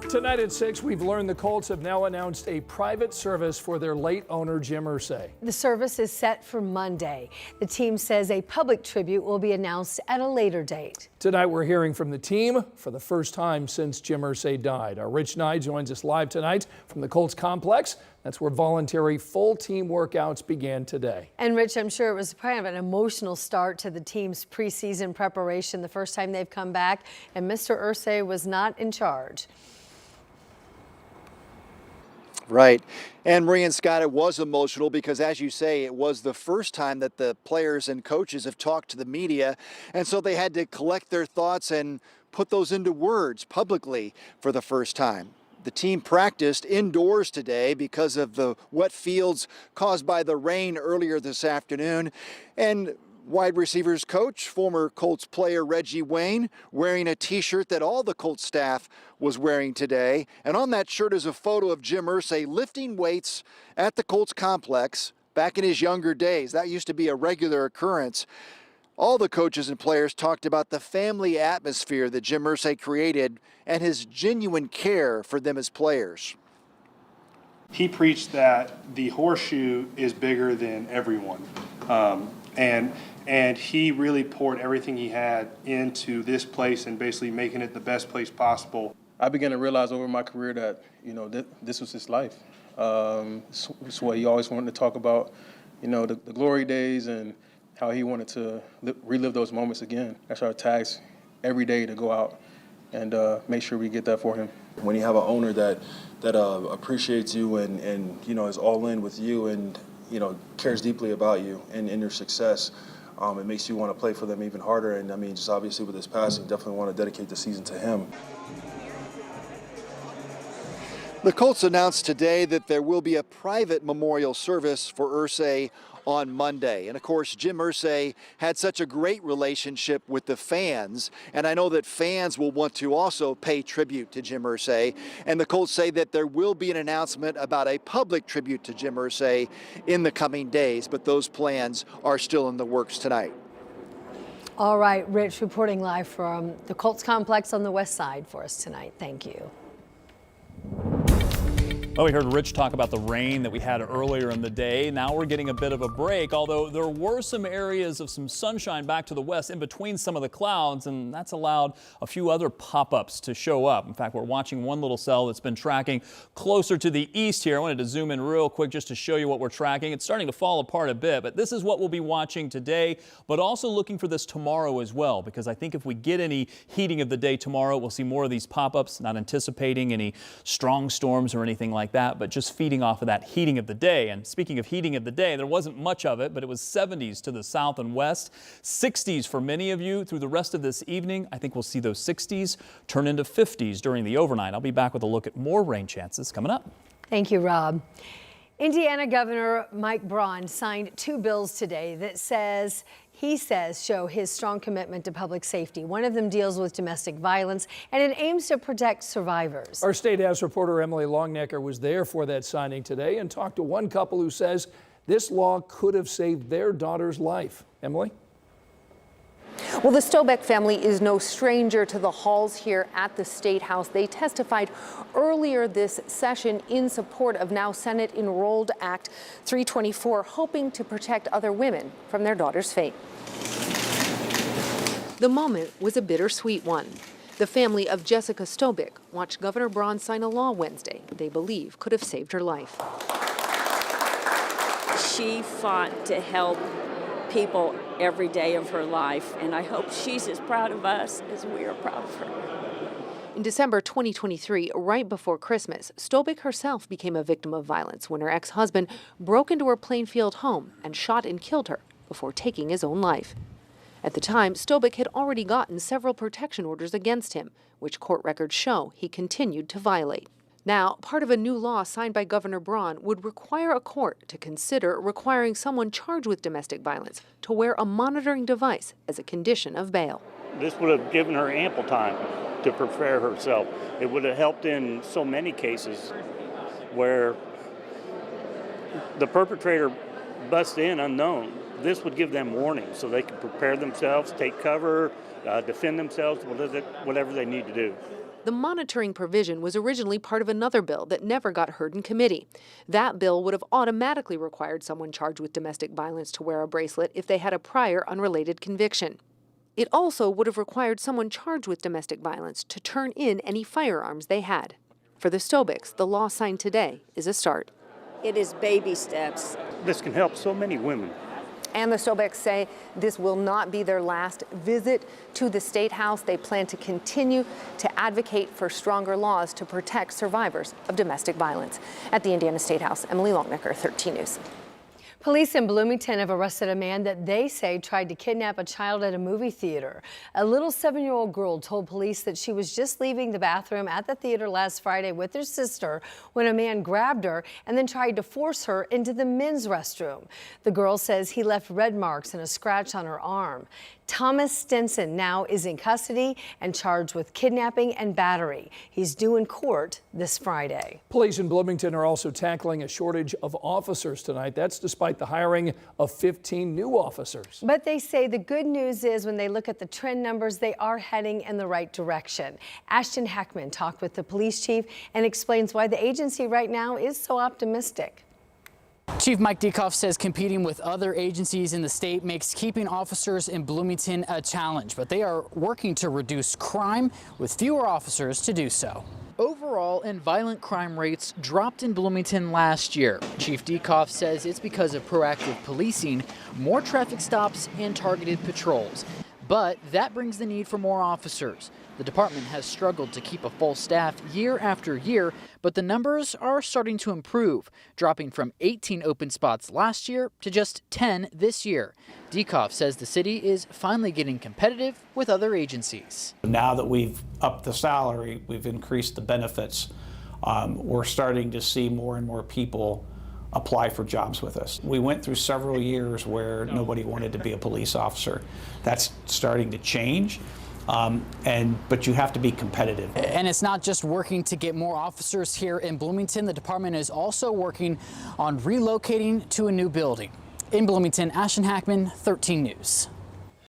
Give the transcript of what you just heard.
Tonight at 6, we've learned the Colts have now announced a private service for their late owner, Jim Irsay. The service is set for Monday. The team says a public tribute will be announced at a later date. Tonight, we're hearing from the team for the first time since Jim Irsay died. Our Rich Nye joins us live tonight from the Colts complex. That's where voluntary full team workouts began today. And Rich, I'm sure it was kind of an emotional start to the team's preseason preparation, the first time they've come back, and Mr. Irsay was not in charge. Right. And Marie and Scott, it was emotional because, as you say, it was the first time that the players and coaches have talked to the media. And so they had to collect their thoughts and put those into words publicly for the first time. The team practiced indoors today because of the wet fields caused by the rain earlier this afternoon. And wide receivers coach, former Colts player Reggie Wayne, wearing a T-shirt that all the Colts staff was wearing today. And on that shirt is a photo of Jim Irsay lifting weights at the Colts complex back in his younger days. That used to be a regular occurrence. All the coaches and players talked about the family atmosphere that Jim Irsay created and his genuine care for them as players. He preached that the horseshoe is bigger than everyone. And he really poured everything he had into this place and basically making it the best place possible. I began to realize over my career that, this was his life. It's what he always wanted to talk about, the glory days and how he wanted to relive those moments again. That's our task every day, to go out and make sure we get that for him. When you have an owner that appreciates you and is all in with you and cares deeply about you and your success, it makes you want to play for them even harder. And I mean, just obviously with his passing, definitely want to dedicate the season to him. The Colts announced today that there will be a private memorial service for Irsay on Monday. And of course, Jim Irsay had such a great relationship with the fans, and I know that fans will want to also pay tribute to Jim Irsay. And the Colts say that there will be an announcement about a public tribute to Jim Irsay in the coming days, but those plans are still in the works tonight. All right, Rich, reporting live from the Colts complex on the west side for us tonight. Thank you. Well, we heard Rich talk about the rain that we had earlier in the day. Now we're getting a bit of a break, although there were some areas of some sunshine back to the west in between some of the clouds, and that's allowed a few other pop-ups to show up. In fact, we're watching one little cell that's been tracking closer to the east here. I wanted to zoom in real quick just to show you what we're tracking. It's starting to fall apart a bit, but this is what we'll be watching today, but also looking for this tomorrow as well, because I think if we get any heating of the day tomorrow, we'll see more of these pop-ups, not anticipating any strong storms or anything like that, but just feeding off of that heating of the day. And speaking of heating of the day, there wasn't much of it, but it was 70s to the south and west, 60s for many of you through the rest of this evening. I think we'll see those 60s turn into 50s during the overnight. I'll be back with a look at more rain chances coming up. Thank you, Rob. Indiana Governor Mike Braun signed 2 bills today that he says show his strong commitment to public safety. One of them deals with domestic violence, and it aims to protect survivors. Our State House reporter Emily Longnecker was there for that signing today and talked to one couple who says this law could have saved their daughter's life. Emily? Well, the Stobeck family is no stranger to the halls here at the State House. They testified earlier this session in support of now Senate Enrolled Act 324, hoping to protect other women from their daughter's fate. The moment was a bittersweet one. The family of Jessica Stobeck watched Governor Braun sign a law Wednesday they believe could have saved her life. She fought to help people every day of her life, and I hope she's as proud of us as we are proud of her. In December 2023, right before Christmas, Stobeck herself became a victim of violence when her ex-husband broke into her Plainfield home and shot and killed her before taking his own life. At the time, Stobeck had already gotten several protection orders against him, which court records show he continued to violate. Now, part of a new law signed by Governor Braun would require a court to consider requiring someone charged with domestic violence to wear a monitoring device as a condition of bail. This would have given her ample time to prepare herself. It would have helped in so many cases where the perpetrator busts in unknown. This would give them warning so they could prepare themselves, take cover, defend themselves, whatever they need to do. The monitoring provision was originally part of another bill that never got heard in committee. That bill would have automatically required someone charged with domestic violence to wear a bracelet if they had a prior unrelated conviction. It also would have required someone charged with domestic violence to turn in any firearms they had. For the Stobics, the law signed today is a start. It is baby steps. This can help so many women. And the Stobics say this will not be their last visit to the State House. They plan to continue to advocate for stronger laws to protect survivors of domestic violence. At the Indiana State House, Emily Longnecker, 13 News. Police in Bloomington have arrested a man that they say tried to kidnap a child at a movie theater. A little 7-year-old girl told police that she was just leaving the bathroom at the theater last Friday with her sister when a man grabbed her and then tried to force her into the men's restroom. The girl says he left red marks and a scratch on her arm. Thomas Stinson now is in custody and charged with kidnapping and battery. He's due in court this Friday. Police in Bloomington are also tackling a shortage of officers tonight. That's despite the hiring of 15 new officers. But they say the good news is when they look at the trend numbers, they are heading in the right direction. Ashton Heckman talked with the police chief and explains why the agency right now is so optimistic. Chief Mike Diekoff says competing with other agencies in the state makes keeping officers in Bloomington a challenge, but they are working to reduce crime with fewer officers to do so. Overall, and violent crime rates dropped in Bloomington last year. Chief Diekoff says it's because of proactive policing, more traffic stops, and targeted patrols. But that brings the need for more officers. The department has struggled to keep a full staff year after year, but the numbers are starting to improve, dropping from 18 open spots last year to just 10 this year. Diekoff says the city is finally getting competitive with other agencies. Now that we've upped the salary, we've increased the benefits, we're starting to see more and more people apply for jobs with us. We went through several years where nobody wanted to be a police officer. That's starting to change. But you have to be competitive. And it's not just working to get more officers here in Bloomington. The department is also working on relocating to a new building. In Bloomington, Ashton Hackman, 13 News.